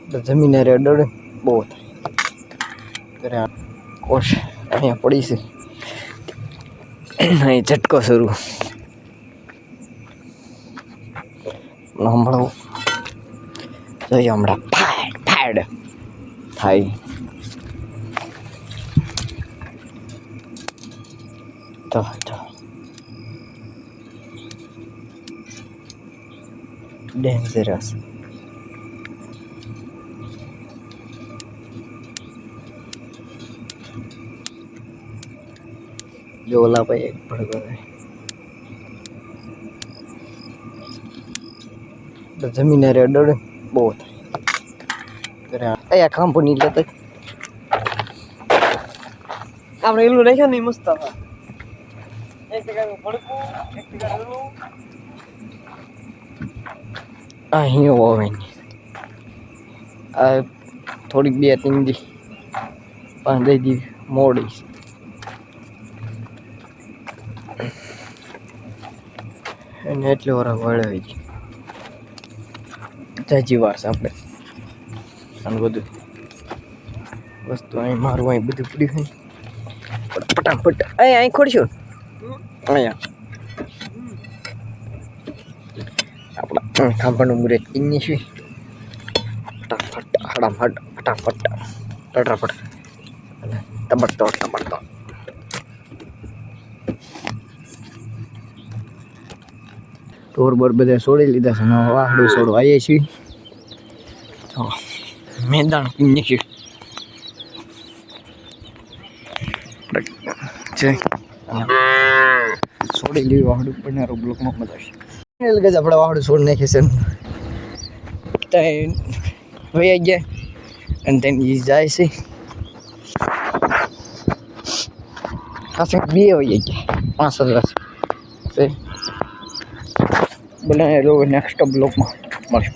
જમીને રે ડર બહુ થાય કોશ અહીંયા પડી છે અહીં ઝટકો શરૂ હમણાં જોઈએ હમણાં ફાડ થાય તો ડેન્જરસ જો ઓલા ભાઈ એક ભડકો જમીને રે ડર બહુ થાય અહીંયા કંપની લેતા આપણે એલું રાખ્યા નહીં મસ્ત અહીં હોય આ થોડીક 2-3 દી 5 દી મોડી અને એટલે વાર વળાવી ગઈ જાજી વાર છે આપણે અને બધું વસ્તુ અહીં મારું અહીં બધું પડ્યું હોય ફટાફટ અહીં ખોડશું અહીંયા આપણા ખાંભાનું મુહૂર્ત કિન્ની છે ફટાફટ ફટાફટ તબડતો ટોર બોર બધા છોડી લીધા છે ને વાહડું છોડવા આવીએ છીએ મેદાન કિન્ની છે છોડી લેવી વાહડું બનારો બ્લોકમાં મજા આવશે એટલે આપણે વાહડું છોડ નાખીએ છે ત્યાં વહી ગયા અને તેની જાય છે ખાસ 2 વહી ગયા 5 વર્ષ બનાવેલો નેક્સ્ટ બ્લોકમાં મળશે.